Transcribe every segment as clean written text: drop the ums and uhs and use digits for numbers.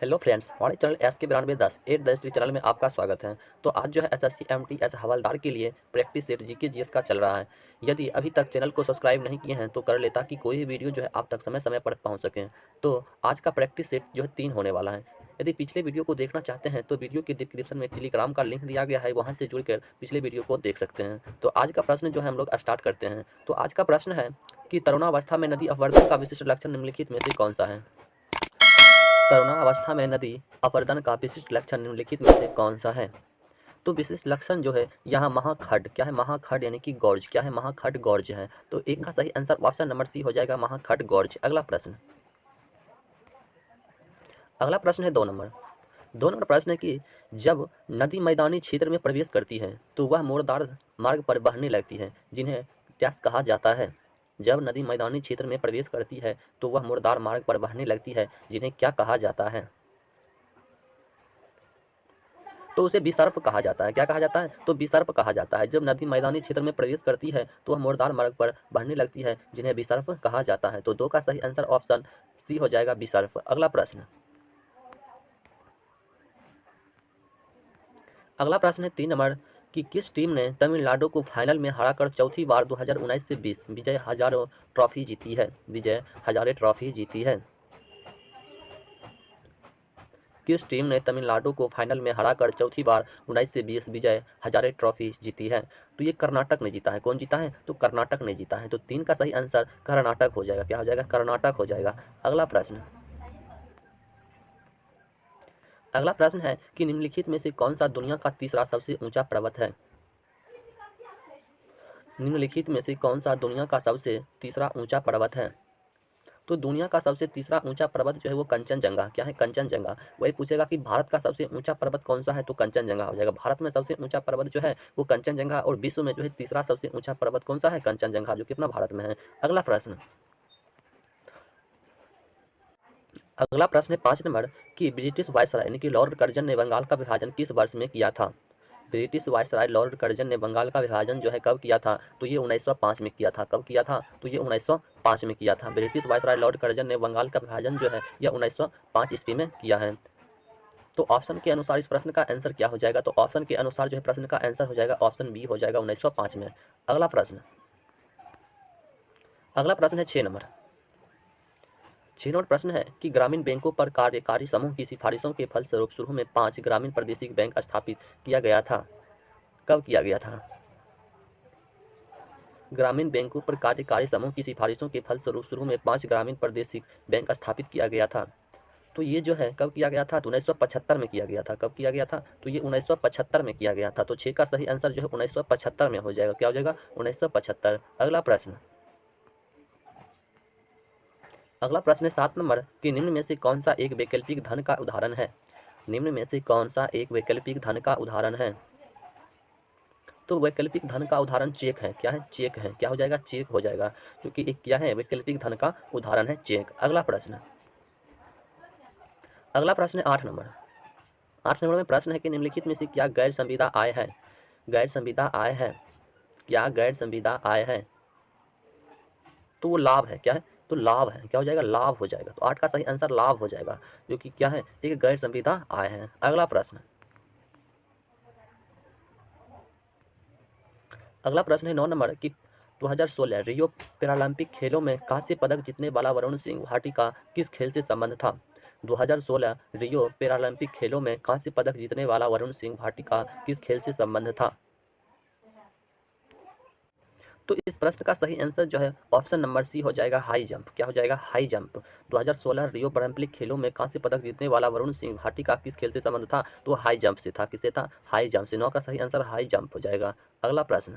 Hello friends, हमारे channel SK9210 8 channel में आपका स्वागत है। तो आज जो है SSC MTS हवलदार के लिए प्रैक्टिस सेट जीके जीएस का चल रहा है। यदि अभी तक चैनल को सब्सक्राइब नहीं किए हैं तो कर ले, ताकि कोई भी वीडियो जो है आप तक समय समय पर पहुंच सकें। तो आज का प्रैक्टिस सेट जो है 3 होने वाला है। यदि पिछले वीडियो को देखना चाहते हैं तो वीडियो के डिस्क्रिप्शन में टेलीग्राम का लिंक दिया गया है, वहाँ से जुड़कर पिछले वीडियो को देख सकते हैं। तो आज का प्रश्न जो है हम लोग स्टार्ट करते हैं। तो आज का प्रश्न है कि तरुणावस्था में नदी अपवर्तन का विशिष्ट लक्षण निम्नलिखित में से कौन सा है। तरुणावस्था में नदी अपवर्तन का विशिष्ट लक्षण निम्नलिखित में से कौन सा है। तो विशिष्ट लक्षण जो है यहाँ महाखड्ड क्या है, महाखड्ड यानी कि गॉर्ज क्या है, महाखड्ड गॉर्ज है। तो एक का सही आंसर ऑप्शन नंबर सी हो जाएगा, महाखड्ड गॉर्ज। अगला प्रश्न है 2 नंबर प्रश्न है कि जब नदी मैदानी क्षेत्र में प्रवेश करती है तो वह मोड़दार मार्ग पर बहने लगती है, जिन्हें क्या कहा जाता है। जब नदी मैदानी क्षेत्र में प्रवेश करती है तो वह मोड़दार मार्ग पर बहने लगती है, जिन्हें क्या कहा जाता है। तो उसे विसर्प कहा जाता है। क्या कहा जाता है? तो विसर्प कहा जाता है। जब नदी मैदानी क्षेत्र में प्रवेश करती है तो वह मोड़दार मार्ग पर बहने लगती है, जिन्हें विसर्प कहा जाता है। तो 2 का सही आंसर ऑप्शन सी हो जाएगा, विसर्प। अगला प्रश्न है 3 नंबर कि किस टीम ने तमिलनाडु को फाइनल में हराकर चौथी बार 2019 से 20 विजय हजारे ट्रॉफी जीती है। किस टीम ने तमिलनाडु को फाइनल में हराकर चौथी बार 19 से 20 विजय हजारे ट्रॉफी जीती है। तो ये कर्नाटक ने जीता है। कौन जीता है? तो कर्नाटक ने जीता है। तो 3 का सही आंसर कर्नाटक हो जाएगा। क्या हो जाएगा? कर्नाटक हो जाएगा। अगला प्रश्न है कि निम्नलिखित में से कौन सा दुनिया का तीसरा सबसे ऊंचा पर्वत है। निम्नलिखित में से कौन सा दुनिया का सबसे तीसरा ऊंचा पर्वत है। तो दुनिया का सबसे तीसरा ऊंचा पर्वत जो है वो कंचनजंगा। क्या है? कंचनजंगा। वही पूछेगा कि भारत का सबसे ऊंचा पर्वत कौन सा है, तो कंचनजंगा हो जाएगा। भारत में सबसे ऊंचा पर्वत जो है वो कंचनजंगा, और विश्व में जो है तीसरा सबसे ऊंचा पर्वत कौन सा है? कंचनजंगा, जो कि अपना भारत में है। अगला प्रश्न है 5 नंबर कि ब्रिटिश वायसराय यानी कि लॉर्ड कर्जन ने बंगाल का विभाजन किस वर्ष में किया था। ब्रिटिश वायसराय लॉर्ड कर्जन ने बंगाल का विभाजन जो है कब किया था। तो ये 1905 में किया था। कब किया था? तो ये 1905 में किया था। ब्रिटिश वायसराय लॉर्ड कर्जन ने बंगाल का विभाजन जो है यह 1905 ईस्वी में किया है। तो ऑप्शन के अनुसार इस प्रश्न का आंसर क्या हो जाएगा। तो ऑप्शन के अनुसार जो है प्रश्न का आंसर हो जाएगा ऑप्शन बी हो जाएगा, 1905 में। अगला प्रश्न है 6 नंबर प्रश्न है कि ग्रामीण बैंकों पर कार्यकारी समूह की सिफारिशों के फलस्वरूप शुरू में 5 ग्रामीण प्रादेशिक बैंक स्थापित किया गया था। कब किया गया था? ग्रामीण बैंकों पर कार्यकारी समूह की सिफारिशों के फलस्वरूप शुरू में 5 ग्रामीण प्रादेशिक बैंक स्थापित किया गया था। तो ये जो है कब किया गया था? तो 1975 में किया गया था। कब किया गया था? तो ये 1975 में किया गया था। तो 6 का सही आंसर जो है 1975 में हो जाएगा। क्या हो जाएगा? 1975। अगला प्रश्न है 7 नंबर कि निम्न में से कौन सा एक वैकल्पिक धन का उदाहरण है। निम्न में से कौन सा एक वैकल्पिक धन का उदाहरण है। तो वैकल्पिक धन का उदाहरण चेक है। क्या है? चेक है। क्या हो जाएगा? चेक हो जाएगा, क्योंकि एक क्या है? वैकल्पिक धन का उदाहरण है चेक। अगला प्रश्न है 8 नंबर में प्रश्न है कि निम्नलिखित में से क्या गैर संविदा आय है। क्या गैर संविदा आय है? तो वो लाभ है। क्या है? तो लाभ है। क्या हो जाएगा? लाभ हो जाएगा। तो 8 का सही आंसर लाभ हो जाएगा, जो कि क्या है? एक गैर संविदा आय है। अगला प्रश्न है 9 नंबर कि 2016 रियो पैरालंपिक खेलों में कांस्य पदक जीतने वाला वरुण सिंह भाटी का किस खेल से संबंध था। 2016 रियो पैरालंपिक खेलों में कांस्य पदक जीतने वाला वरुण सिंह भाटी का किस खेल से संबंध था। तो इस प्रश्न का सही आंसर जो है ऑप्शन नंबर सी हो जाएगा, हाई जंप। क्या हो जाएगा? High jump. 2016 रियो पैरालंपिक खेलों में कांस्य पदक जीतने वाला वरुण सिंह भाटी का किस खेल से संबंध था। तो हाई जंप से था। किससे था? हाई जंप से। 9 का सही आंसर हाई जंप हो जाएगा। अगला प्रश्न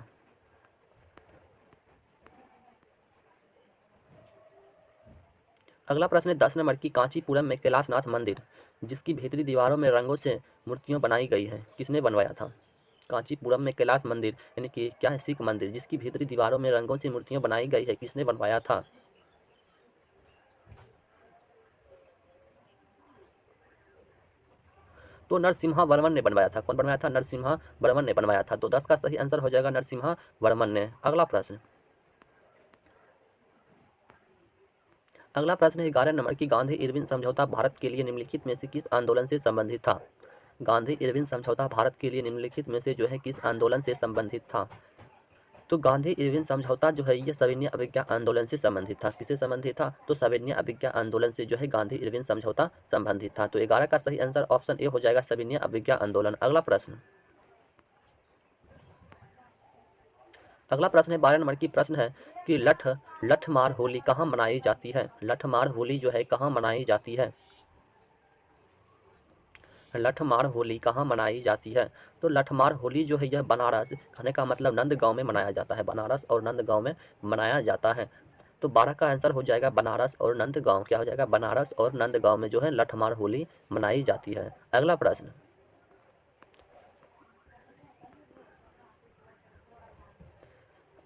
है 10 नंबर की कांचीपुरम में कैलाशनाथ मंदिर जिसकी भीतरी दीवारों में रंगों से मूर्तियां बनाई गई हैं, किसने बनवाया था। कांचीपुरम में कैलाश मंदिर यानी कि क्या है? सिख मंदिर, जिसकी भीतरी दीवारों में रंगों से मूर्तियां बनाई गई है, किसने बनवाया था। तो नरसिम्हा वर्मन ने बनवाया था। कौन बनवाया था? नरसिम्हा वर्मन ने बनवाया था। तो 10 का सही आंसर हो जाएगा नरसिम्हा वर्मन ने। अगला अगला प्रश्न है 11 नंबर की गांधी इरविन समझौता भारत के लिए निम्नलिखित में से किस आंदोलन से संबंधित था। गांधी इरविन समझौता भारत के लिए निम्नलिखित में से जो है किस आंदोलन से संबंधित था। तो गांधी इरविन समझौता जो है ये सविनय अभिज्ञा आंदोलन से संबंधित था। किससे संबंधित था, तो सविनय अभिज्ञा आंदोलन से जो है गांधी इरविन समझौता संबंधित था। तो 11 का सही आंसर ऑप्शन ए हो जाएगा, सविनय अभिज्ञा आंदोलन। अगला प्रश्न है 12 नंबर की प्रश्न है कि लठमार होली कहाँ मनाई जाती है। लठमार होली जो है कहाँ मनाई जाती है। लठमार होली कहाँ मनाई जाती है। तो लठमार होली जो है यह बनारस, कहने का मतलब नंदगांव में मनाया जाता है। बनारस और नंदगांव में मनाया जाता है। तो 12 का आंसर हो जाएगा बनारस और नंदगांव। क्या हो जाएगा, बनारस और नंदगांव में जो है लठमार होली मनाई जाती है। अगला प्रश्न,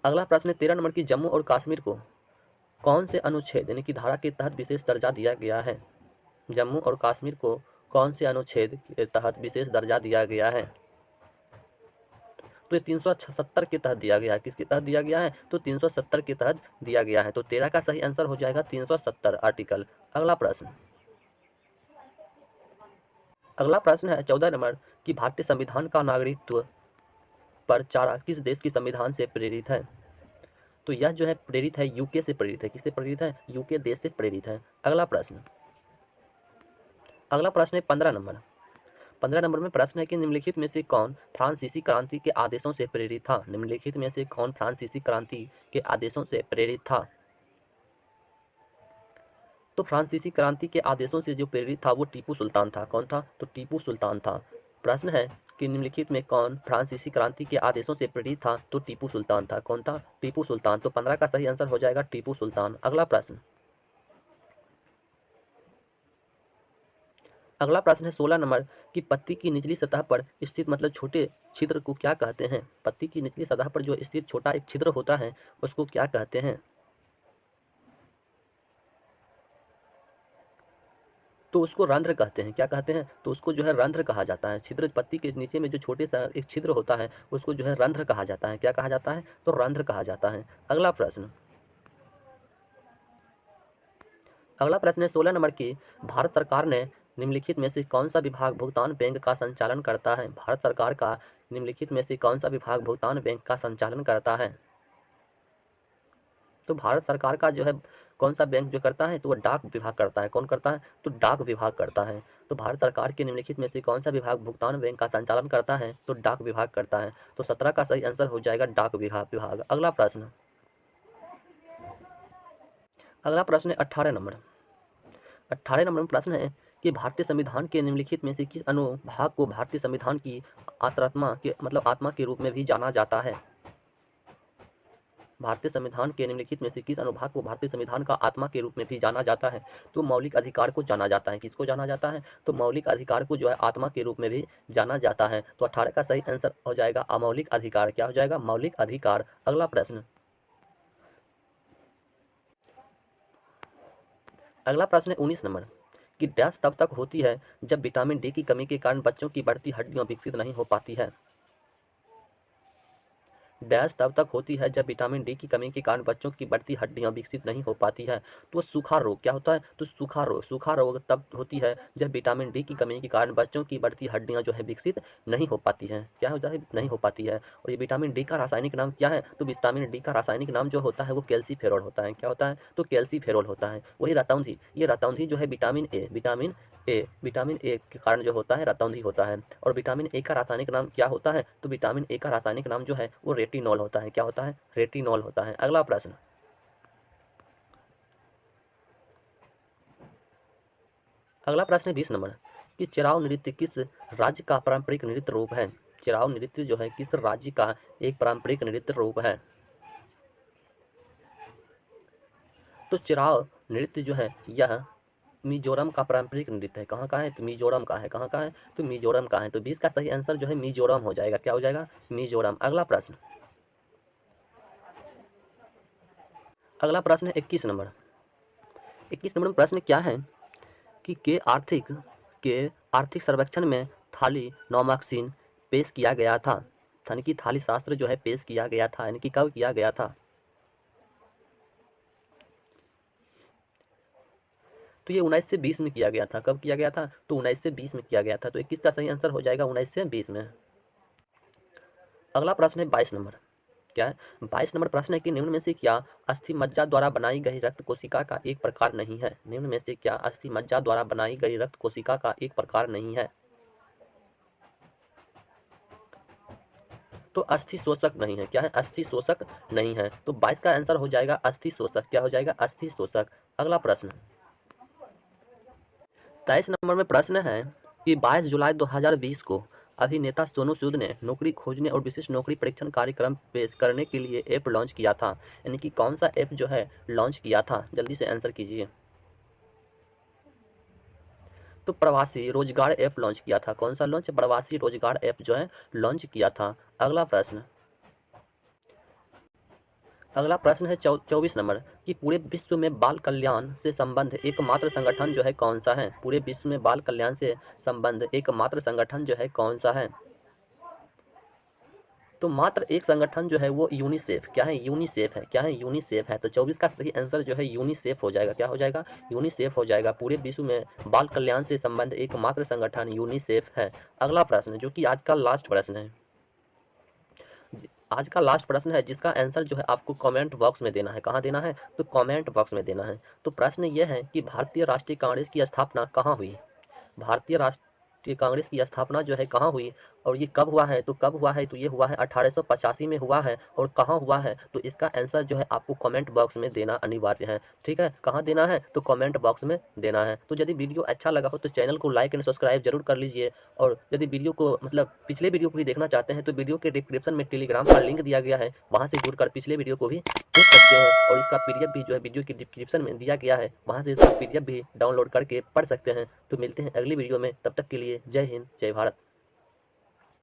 अगला प्रश्न 13 नंबर की जम्मू और कश्मीर को कौन से अनुच्छेद यानी कि धारा के तहत विशेष दर्जा दिया गया है। जम्मू और कश्मीर को कौन से अनुच्छेद के तहत विशेष दर्जा दिया गया है। तो ये 370 के तहत दिया गया है। किसके तहत दिया गया है, तो 370 के तहत दिया गया है। तो 13 का सही आंसर हो जाएगा 370 आर्टिकल। अगला प्रश्न, अगला प्रश्न है 14 नंबर कि भारतीय संविधान का नागरिकत्व पर चारा किस देश की संविधान से प्रेरित है। तो यह जो है प्रेरित है यूके से प्रेरित है। किससे प्रेरित है, यूके देश से प्रेरित है। अगला प्रश्न, अगला प्रश्न है 15 नंबर। 15 नंबर में प्रश्न है कि निम्नलिखित में से कौन फ्रांसीसी क्रांति के आदेशों से प्रेरित था। निम्नलिखित में से कौन फ्रांसीसी क्रांति के आदेशों से प्रेरित था। तो फ्रांसीसी क्रांति के आदेशों से जो प्रेरित था वो टीपू सुल्तान था। कौन था, तो टीपू सुल्तान था। प्रश्न है कि निम्नलिखित में कौन फ्रांसीसी क्रांति के आदेशों से प्रेरित था। तो टीपू सुल्तान था। कौन था, टीपू सुल्तान। तो 15 का सही आंसर हो जाएगा टीपू सुल्तान। अगला प्रश्न, अगला प्रश्न है 16 नंबर कि पत्ती की निचली सतह पर स्थित मतलब छोटे छिद्र को क्या कहते हैं। पत्ती की निचली सतह पर जो स्थित छोटा एक छिद्र होता है उसको क्या कहते हैं। तो उसको रंध्र कहते हैं। क्या कहते हैं, तो उसको जो है रंध्र कहा जाता है। छिद्र, पत्ती के नीचे में जो छोटे सा एक छिद्र होता है उसको जो है रंध्र कहा जाता है। क्या कहा जाता है, तो रंध्र कहा जाता है। अगला प्रश्न, अगला प्रश्न है 16 नंबर की भारत सरकार ने निम्नलिखित में से कौन सा विभाग भुगतान बैंक का संचालन करता है। भारत सरकार का निम्नलिखित में से कौन सा विभाग भुगतान बैंक का संचालन करता है। तो भारत सरकार का जो है कौन सा बैंक जो करता है, तो वो डाक विभाग करता है। कौन करता है, तो डाक विभाग करता है। तो भारत सरकार के निम्नलिखित में से कौन सा विभाग भुगतान बैंक का संचालन करता है, तो डाक विभाग करता है। तो 17 का सही आंसर हो जाएगा डाक विभाग। अगला प्रश्न, अगला प्रश्न है 18 नंबर। 18 नंबर में प्रश्न है कि भारतीय संविधान के निम्नलिखित में से किस अनुभाग को भारतीय संविधान की आत्मा के मतलब आत्मा के रूप में भी जाना जाता है। भारतीय संविधान के निम्नलिखित में से किस अनुभाग को भारतीय संविधान का आत्मा के रूप में भी जाना जाता है। तो मौलिक अधिकार को जाना जाता है। किसको जाना जाता है, तो मौलिक अधिकार को जो है आत्मा के रूप में भी जाना जाता है। तो 18 का सही आंसर हो जाएगा अमौलिक अधिकार। क्या हो जाएगा, मौलिक अधिकार। अगला प्रश्न, अगला प्रश्न है 19 नंबर कि डैश तब तक होती है जब विटामिन डी की कमी के कारण बच्चों की बढ़ती हड्डियां विकसित नहीं हो पाती है। डैश तब तक होती है जब विटामिन डी की कमी के कारण बच्चों की बढ़ती हड्डियां विकसित नहीं हो पाती है। तो सूखा रोग क्या होता है, तो सूखा रोग तब होती है जब विटामिन डी की कमी के कारण बच्चों की बढ़ती हड्डियां जो है विकसित नहीं हो पाती हैं। क्या होता है, नहीं हो पाती है। और ये विटामिन डी का रासायनिक नाम क्या है, तो विटामिन डी का रासायनिक नाम जो होता है वो कैल्सीफेरॉल होता है। क्या होता है, तो कैल्सीफेरॉल होता है। वही रतौंधी, ये रतौंधी जो है विटामिन ए के कारण जो होता है रतौंधी होता है। और विटामिन ए का रासायनिक नाम क्या होता है, तो विटामिन ए का रासायनिक नाम जो है वो रेटिनॉल होता है। क्या होता है, रेटिनॉल होता है। अगला प्रश्न, अगला प्रश्न है 20 नंबर कि चिराव नृत्य किस राज्य का पारंपरिक नृत्य रूप है। चिराव नृत्य जो है किस राज्य का एक पारंपरिक नृत्य रूप है। तो चिराव नृत्य जो है यह मिजोरम का पारंपरिक नृत्य है। कहाँ का है, तो मिजोरम का है। कहाँ का है, तो मिजोरम का है। तो 20 का सही आंसर जो है मिजोरम हो जाएगा। क्या हो जाएगा, मिजोरम। अगला प्रश्न, अगला प्रश्न है 21 नंबर। 21 नंबर में प्रश्न क्या है कि के आर्थिक सर्वेक्षण में थाली नौमाक्सीन पेश किया गया था। यानी कि थाली शास्त्र जो है पेश किया गया था, यानी कि कब किया गया था। तो ये 19 से 20 में किया गया था। कब किया गया था? तो 19 से 20 में किया गया था। तो 21 का सही आंसर हो जाएगा 19 से 20 में। अगला प्रश्न है 22 नंबर। क्या है? 22 नंबर प्रश्न है कि निम्न में से क्या अस्थि मज्जा द्वारा बनाई गई रक्त कोशिका का एक प्रकार नहीं है? निम्न में से क्या अस्थि मज्जा द्वारा बनाई गई रक्त कोशिका का एक प्रकार नहीं है? तो अस्थि शोषक नहीं है। क्या है? अस्थि शोषक नहीं है। तो 22 का आंसर हो जाएगा अस्थि शोषक। क्या हो जाएगा? अस्थि शोषक। अगला प्रश्न 23 नंबर में प्रश्न है कि 22 जुलाई 2020 को अभिनेता सोनू सूद ने नौकरी खोजने और विशिष्ट नौकरी परीक्षण कार्यक्रम पेश करने के लिए ऐप लॉन्च किया था। यानी कि कौन सा ऐप जो है लॉन्च किया था? जल्दी से आंसर कीजिए। तो प्रवासी रोजगार ऐप लॉन्च किया था। कौन सा लॉन्च? प्रवासी रोजगार ऐप जो है लॉन्च किया था। अगला प्रश्न है 24 नंबर कि पूरे विश्व में बाल कल्याण से संबंध एकमात्र संगठन जो है कौन सा है? पूरे विश्व में बाल कल्याण से संबंध एकमात्र संगठन जो है कौन सा है? तो मात्र एक संगठन जो है वो यूनिसेफ। क्या है? यूनिसेफ है। क्या है? यूनिसेफ है। तो 24 का सही आंसर जो है यूनिसेफ हो जाएगा। क्या हो जाएगा? यूनिसेफ हो जाएगा। पूरे विश्व में बाल कल्याण से संबंध एकमात्र संगठन यूनिसेफ है। अगला प्रश्न जो कि आज का लास्ट प्रश्न है, आज का लास्ट प्रश्न है जिसका आंसर जो है आपको कमेंट बॉक्स में देना है। कहाँ देना है? तो कमेंट बॉक्स में देना है। तो प्रश्न ये है कि भारतीय राष्ट्रीय कांग्रेस की स्थापना कहाँ हुई? भारतीय राष्ट्रीय कांग्रेस की स्थापना जो है कहाँ हुई और ये कब हुआ है? तो कब हुआ है? तो ये हुआ है 1885 में हुआ है। और कहाँ हुआ है? तो इसका आंसर जो है आपको कमेंट बॉक्स में देना अनिवार्य है। ठीक है, कहाँ देना है? तो कमेंट बॉक्स में देना है। तो यदि वीडियो अच्छा लगा हो तो चैनल को लाइक एंड सब्सक्राइब जरूर कर लीजिए। और यदि वीडियो को मतलब पिछले वीडियो को भी देखना चाहते हैं तो वीडियो के डिस्क्रिप्शन में टेलीग्राम का लिंक दिया गया है, वहाँ से जुड़कर पिछले वीडियो को भी देख सकते हैं। और इसका पीडीएफ भी जो है वीडियो की डिस्क्रिप्शन में दिया गया है, वहाँ से इसका पीडीएफ भी डाउनलोड करके पढ़ सकते हैं। तो मिलते हैं अगली वीडियो में, तब तक के लिए जय हिंद जय भारत।